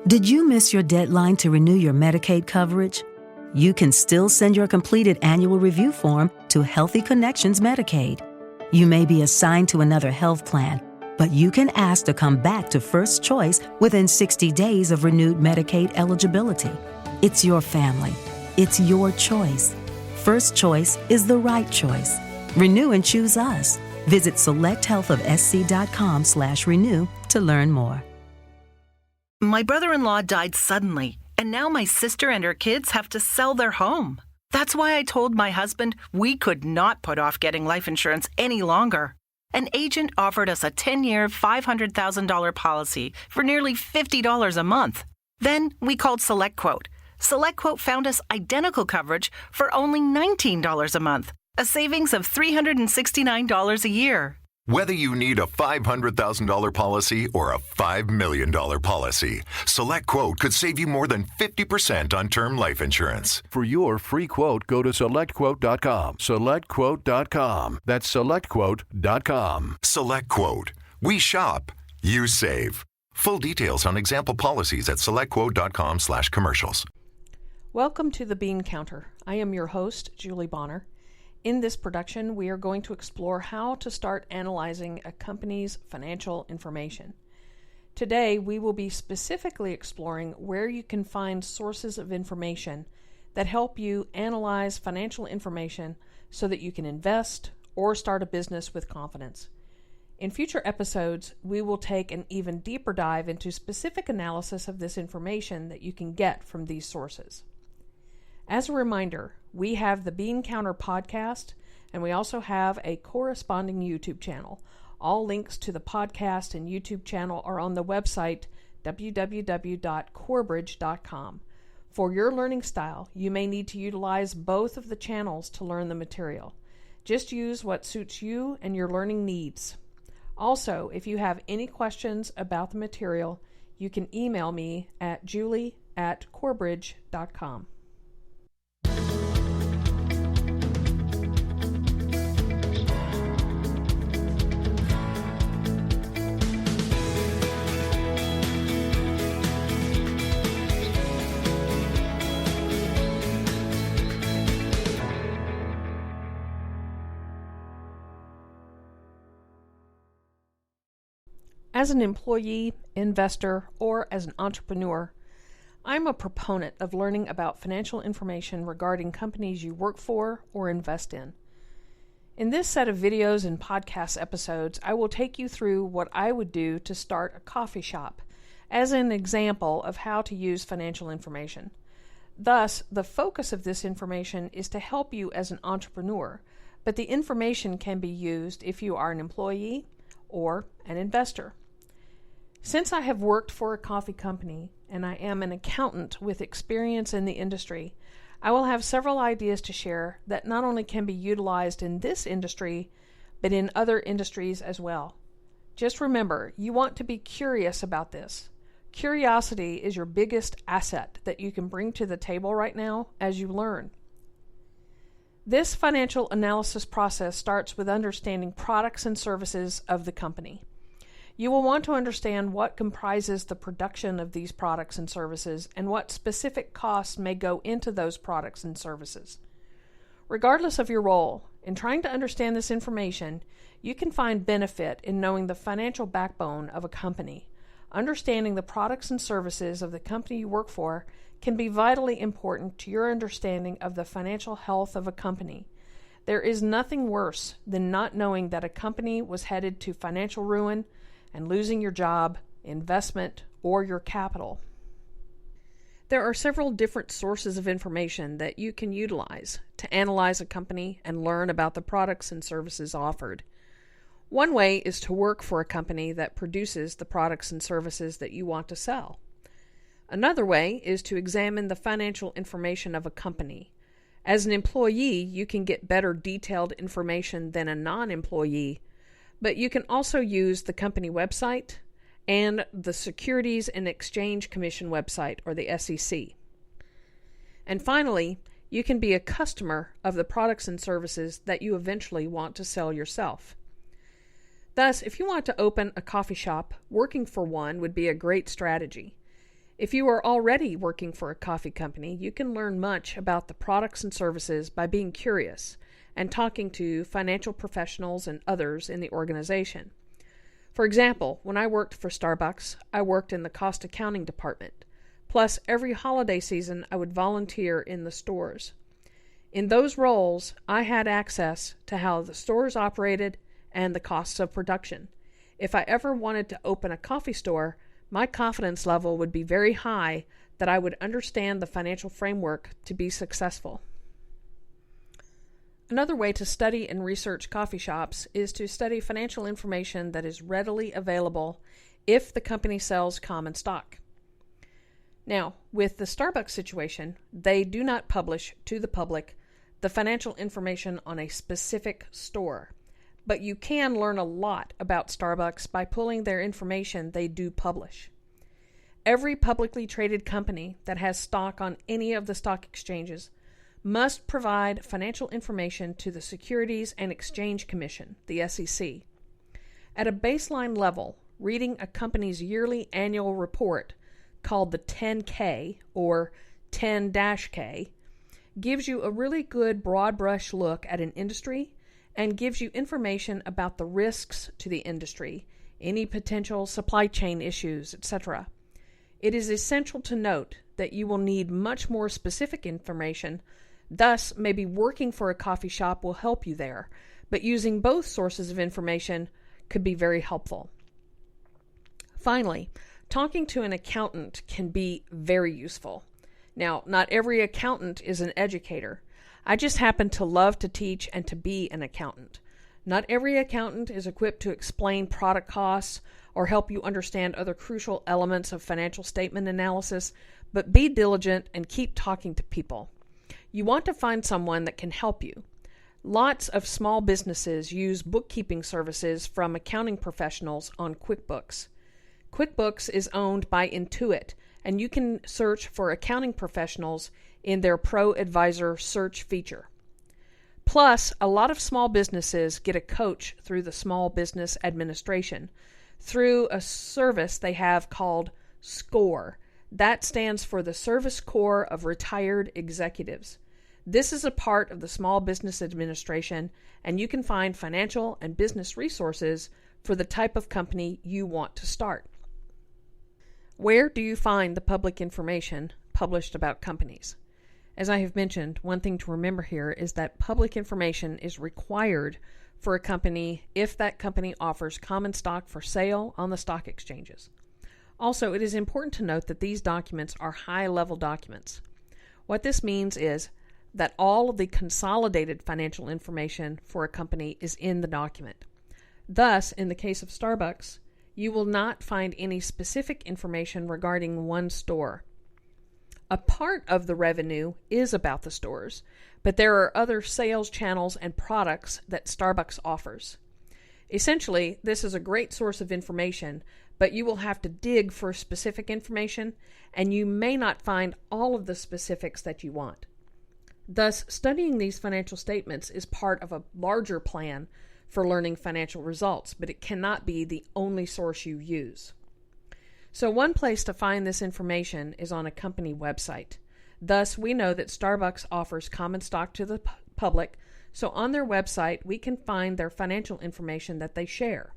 Did you miss your deadline to renew your Medicaid coverage? You can still send your completed annual review form to Healthy Connections Medicaid. You may be assigned to another health plan, but you can ask to come back to First Choice within 60 days of renewed Medicaid eligibility. It's your family. It's your choice. First Choice is the right choice. Renew and choose us. Visit selecthealthofsc.com/renew to learn more. My brother-in-law died suddenly, and now my sister and her kids have to sell their home. That's why I told my husband we could not put off getting life insurance any longer. An agent offered us a 10-year, $500,000 policy for nearly $50 a month. Then we called SelectQuote. SelectQuote found us identical coverage for only $19 a month, a savings of $369 a year. Whether you need a $500,000 policy or a $5 million policy, SelectQuote could save you more than 50% on term life insurance. For your free quote, go to SelectQuote.com. SelectQuote.com. That's SelectQuote.com. SelectQuote. We shop. You save. Full details on example policies at SelectQuote.com/commercials. Welcome to the Bean Counter. I am your host, Julie Bonner. In this production, we are going to explore how to start analyzing a company's financial information. Today, we will be specifically exploring where you can find sources of information that help you analyze financial information so that you can invest or start a business with confidence. In future episodes, we will take an even deeper dive into specific analysis of this information that you can get from these sources. As a reminder, we have the Bean Counter podcast, and we also have a corresponding YouTube channel. All links to the podcast and YouTube channel are on the website www.corebridge.com. For your learning style, you may need to utilize both of the channels to learn the material. Just use what suits you and your learning needs. Also, if you have any questions about the material, you can email me at julie@corebridge.com. As an employee, investor, or as an entrepreneur, I'm a proponent of learning about financial information regarding companies you work for or invest in. In this set of videos and podcast episodes, I will take you through what I would do to start a coffee shop as an example of how to use financial information. Thus, the focus of this information is to help you as an entrepreneur, but the information can be used if you are an employee or an investor. Since I have worked for a coffee company and I am an accountant with experience in the industry, I will have several ideas to share that not only can be utilized in this industry, but in other industries as well. Just remember, you want to be curious about this. Curiosity is your biggest asset that you can bring to the table right now as you learn. This financial analysis process starts with understanding products and services of the company. You will want to understand what comprises the production of these products and services and what specific costs may go into those products and services. Regardless of your role, in trying to understand this information, you can find benefit in knowing the financial backbone of a company. Understanding the products and services of the company you work for can be vitally important to your understanding of the financial health of a company. There is nothing worse than not knowing that a company was headed to financial ruin and losing your job, investment, or your capital. There are several different sources of information that you can utilize to analyze a company and learn about the products and services offered. One way is to work for a company that produces the products and services that you want to sell. Another way is to examine the financial information of a company. As an employee, you can get better detailed information than a non-employee, but you can also use the company website and the Securities and Exchange Commission website, or the SEC. And finally, you can be a customer of the products and services that you eventually want to sell yourself. Thus, if you want to open a coffee shop, working for one would be a great strategy. If you are already working for a coffee company, you can learn much about the products and services by being curious and talking to financial professionals and others in the organization. For example, when I worked for Starbucks, I worked in the cost accounting department. Plus, every holiday season, I would volunteer in the stores. In those roles, I had access to how the stores operated and the costs of production. If I ever wanted to open a coffee store, my confidence level would be very high that I would understand the financial framework to be successful. Another way to study and research coffee shops is to study financial information that is readily available if the company sells common stock. Now, with the Starbucks situation, they do not publish to the public the financial information on a specific store. But you can learn a lot about Starbucks by pulling their information they do publish. Every publicly traded company that has stock on any of the stock exchanges must provide financial information to the Securities and Exchange Commission, the SEC. At a baseline level, reading a company's yearly annual report, called the 10K or 10-K, gives you a really good broad brush look at an industry and gives you information about the risks to the industry, any potential supply chain issues, etc. It is essential to note that you will need much more specific information, thus maybe working for a coffee shop will help you there, but using both sources of information could be very helpful. Finally, talking to an accountant can be very useful. Now, not every accountant is an educator. I just happen to love to teach and to be an accountant. Not every accountant is equipped to explain product costs or help you understand other crucial elements of financial statement analysis, but be diligent and keep talking to people. You want to find someone that can help you. Lots of small businesses use bookkeeping services from accounting professionals on QuickBooks. QuickBooks is owned by Intuit, and you can search for accounting professionals in their Pro Advisor search feature. Plus, a lot of small businesses get a coach through the Small Business Administration through a service they have called SCORE. That stands for the Service Corps of Retired Executives. This is a part of the Small Business Administration, and you can find financial and business resources for the type of company you want to start. Where do you find the public information published about companies? As I have mentioned, one thing to remember here is that public information is required for a company if that company offers common stock for sale on the stock exchanges. Also, it is important to note that these documents are high-level documents. What this means is that all of the consolidated financial information for a company is in the document. Thus, in the case of Starbucks, you will not find any specific information regarding one store. A part of the revenue is about the stores, but there are other sales channels and products that Starbucks offers. Essentially, this is a great source of information, but you will have to dig for specific information, and you may not find all of the specifics that you want. Thus, studying these financial statements is part of a larger plan for learning financial results, but it cannot be the only source you use. So one place to find this information is on a company website. Thus, we know that Starbucks offers common stock to the public, so on their website we can find their financial information that they share.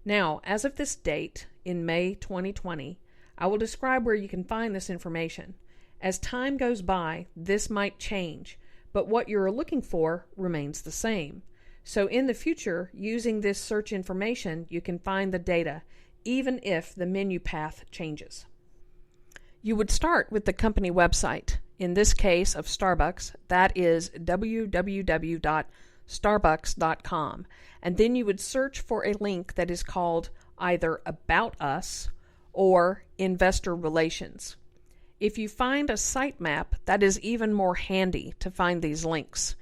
Now, as of this date, in May 2020, I will describe where you can find this information. As time goes by, this might change, but what you're looking for remains the same. So in the future, using this search information, you can find the data, even if the menu path changes. You would start with the company website. In this case of Starbucks, that is www.starbucks.com. And then you would search for a link that is called either About Us or Investor Relations. If you find a sitemap, that is even more handy to find these links.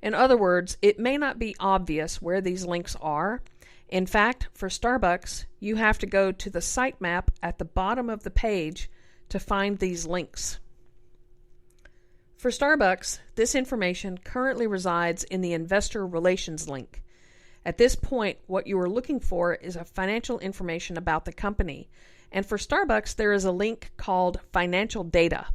In other words, it may not be obvious where these links are. In fact, for Starbucks, you have to go to the sitemap at the bottom of the page to find these links. For Starbucks, this information currently resides in the Investor Relations link. At this point, what you are looking for is a financial information about the company, And for Starbucks, there is a link called Financial Data.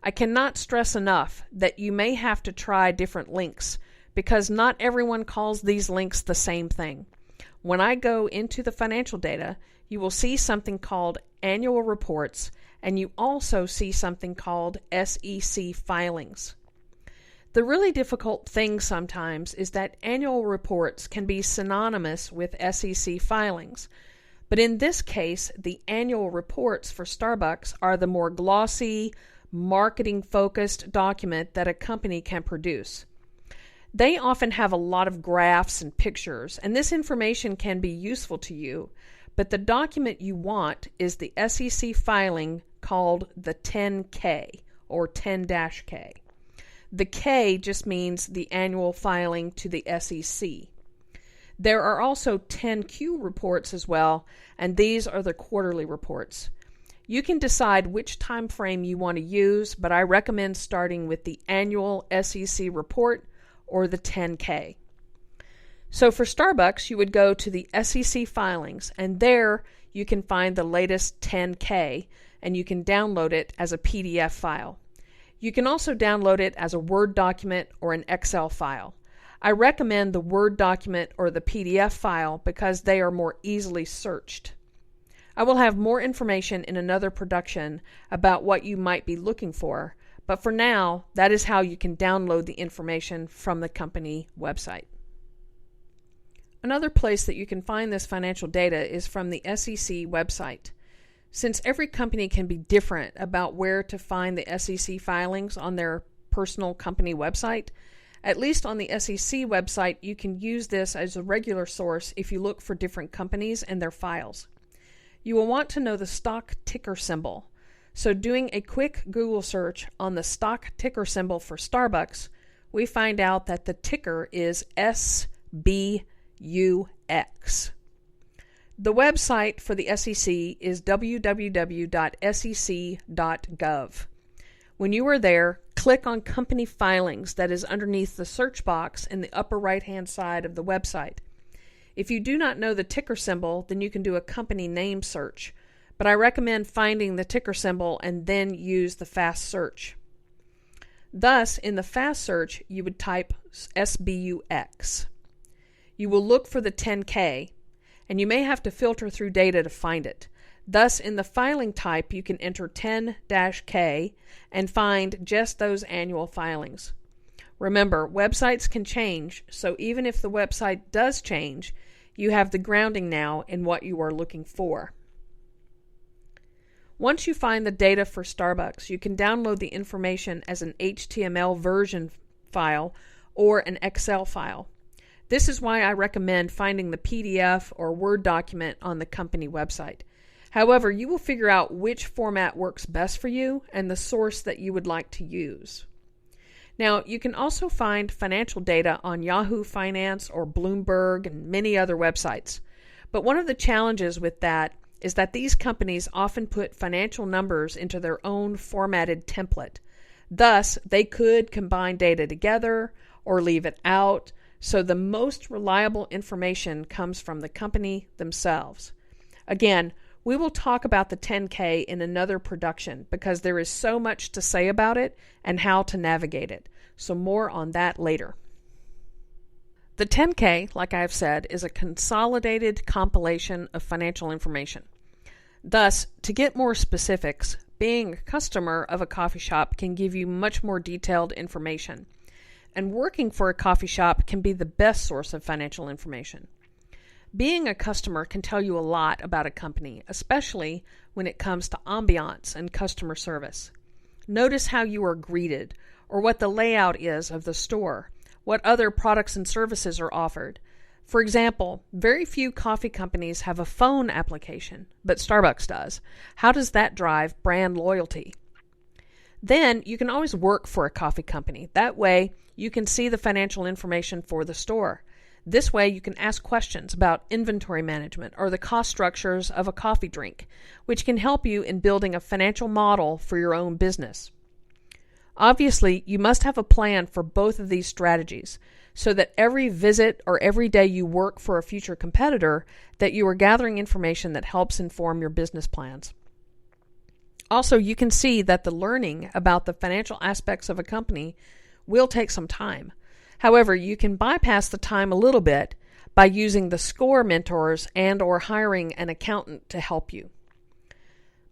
I cannot stress enough that you may have to try different links because not everyone calls these links the same thing. When I go into the financial data, you will see something called annual reports, and you also see something called SEC filings. The really difficult thing sometimes is that annual reports can be synonymous with SEC filings. But in this case, the annual reports for Starbucks are the more glossy, marketing-focused document that a company can produce. They often have a lot of graphs and pictures, and this information can be useful to you, but the document you want is the SEC filing called the 10K or 10-K. The K just means the annual filing to the SEC. There are also 10Q reports as well, and these are the quarterly reports. You can decide which time frame you want to use, but I recommend starting with the annual SEC report or the 10K. So for Starbucks, you would go to the SEC filings, and there you can find the latest 10K, and you can download it as a PDF file. You can also download it as a Word document or an Excel file. I recommend the Word document or the PDF file because they are more easily searched. I will have more information in another production about what you might be looking for, but for now, that is how you can download the information from the company website. Another place that you can find this financial data is from the SEC website. Since every company can be different about where to find the SEC filings on their personal company website, at least on the SEC website, you can use this as a regular source if you look for different companies and their files. You will want to know the stock ticker symbol. So doing a quick Google search on the stock ticker symbol for Starbucks, we find out that the ticker is SBUX. The website for the SEC is www.sec.gov. When you are there, click on Company Filings that is underneath the search box in the upper right-hand side of the website. If you do not know the ticker symbol, then you can do a company name search, but I recommend finding the ticker symbol and then use the fast search. Thus, in the fast search, you would type SBUX. You will look for the 10K, and you may have to filter through data to find it. Thus, in the filing type, you can enter 10-K and find just those annual filings. Remember, websites can change, so even if the website does change, you have the grounding now in what you are looking for. Once you find the data for Starbucks, you can download the information as an HTML version file or an Excel file. This is why I recommend finding the PDF or Word document on the company website. However, you will figure out which format works best for you and the source that you would like to use. Now, you can also find financial data on Yahoo Finance or Bloomberg and many other websites. But one of the challenges with that is that these companies often put financial numbers into their own formatted template. Thus, they could combine data together or leave it out, so the most reliable information comes from the company themselves. Again, we will talk about the 10K in another production because there is so much to say about it and how to navigate it. So more on that later. The 10K, like I have said, is a consolidated compilation of financial information. Thus, to get more specifics, being a customer of a coffee shop can give you much more detailed information. And working for a coffee shop can be the best source of financial information. Being a customer can tell you a lot about a company, especially when it comes to ambiance and customer service. Notice how you are greeted, or what the layout is of the store, what other products and services are offered. For example, very few coffee companies have a phone application, but Starbucks does. How does that drive brand loyalty? Then you can always work for a coffee company. That way, you can see the financial information for the store. This way, you can ask questions about inventory management or the cost structures of a coffee drink, which can help you in building a financial model for your own business. Obviously, you must have a plan for both of these strategies. so that every visit or every day you work for a future competitor, that you are gathering information that helps inform your business plans. Also, you can see that the learning about the financial aspects of a company will take some time. However, you can bypass the time a little bit by using the SCORE mentors and or hiring an accountant to help you.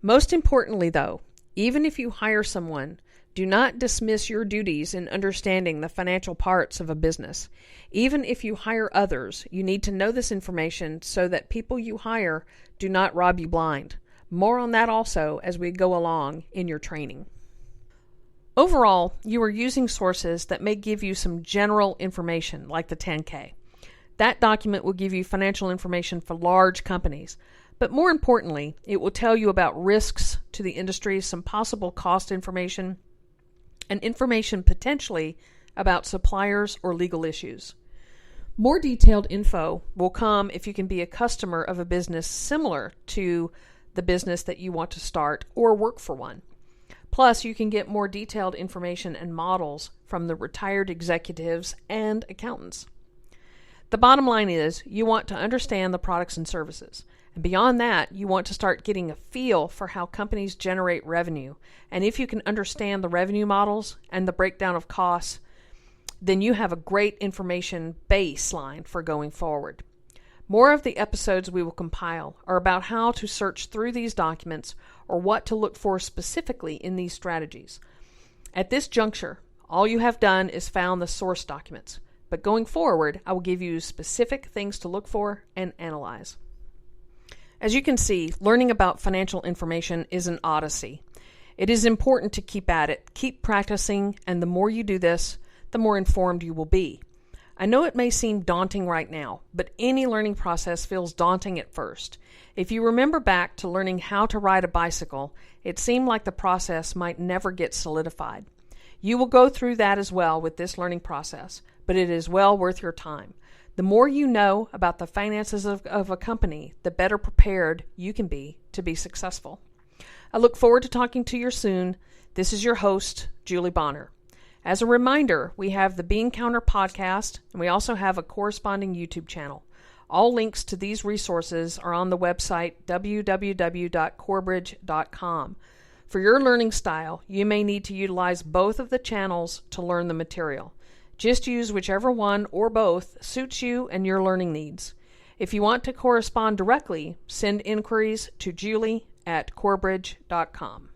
Most importantly, though, even if you hire someone, do not dismiss your duties in understanding the financial parts of a business. Even if you hire others, you need to know this information so that people you hire do not rob you blind. More on that also as we go along in your training. Overall, you are using sources that may give you some general information, like the 10K. That document will give you financial information for large companies. But more importantly, it will tell you about risks to the industry, some possible cost information, and information potentially about suppliers or legal issues. More detailed info will come if you can be a customer of a business similar to the business that you want to start or work for one. Plus, you can get more detailed information and models from the retired executives and accountants. The bottom line is you want to understand the products and services. And beyond that, you want to start getting a feel for how companies generate revenue. And if you can understand the revenue models and the breakdown of costs, then you have a great information baseline for going forward. More of the episodes we will compile are about how to search through these documents or what to look for specifically in these strategies. At this juncture, all you have done is found the source documents. But going forward, I will give you specific things to look for and analyze. As you can see, learning about financial information is an odyssey. It is important to keep at it, keep practicing, and the more you do this, the more informed you will be. I know it may seem daunting right now, but any learning process feels daunting at first. If you remember back to learning how to ride a bicycle, it seemed like the process might never get solidified. You will go through that as well with this learning process, but it is well worth your time. The more you know about the finances of a company, the better prepared you can be to be successful. I look forward to talking to you soon. This is your host, Julie Bonner. As a reminder, we have the Bean Counter podcast, and we also have a corresponding YouTube channel. All links to these resources are on the website www.corebridge.com. For your learning style, you may need to utilize both of the channels to learn the material. Just use whichever one or both suits you and your learning needs. If you want to correspond directly, send inquiries to julie@corebridge.com.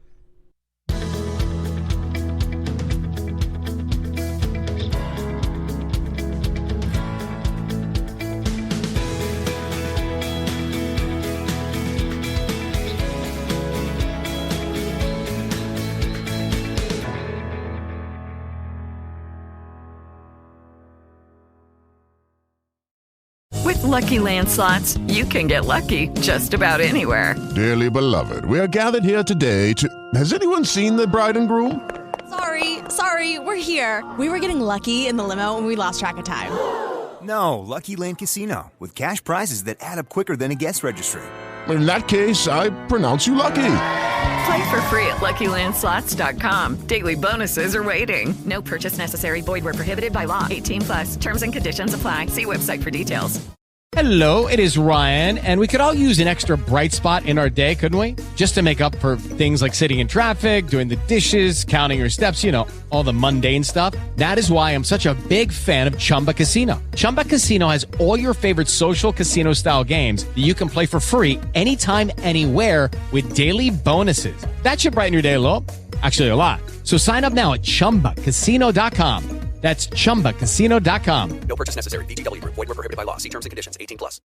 With Lucky Land Slots, you can get lucky just about anywhere. Dearly beloved, we are gathered here today to... Has anyone seen the bride and groom? Sorry, we're here. We were getting lucky in the limo and we lost track of time. No, Lucky Land Casino, with cash prizes that add up quicker than a guest registry. In that case, I pronounce you lucky. Play for free at LuckyLandSlots.com. Daily bonuses are waiting. No purchase necessary. Void where prohibited by law. 18+. Terms and conditions apply. See website for details. Hello, it is Ryan, and we could all use an extra bright spot in our day, couldn't we? Just to make up for things like sitting in traffic, doing the dishes, counting your steps, you know, all the mundane stuff. That is why I'm such a big fan of Chumba Casino. Chumba Casino has all your favorite social casino-style games that you can play for free anytime, anywhere with daily bonuses. That should brighten your day a little. Actually, a lot. So sign up now at ChumbaCasino.com. That's ChumbaCasino.com. No purchase necessary. VGW Group. Void where prohibited by law. See terms and conditions. 18+.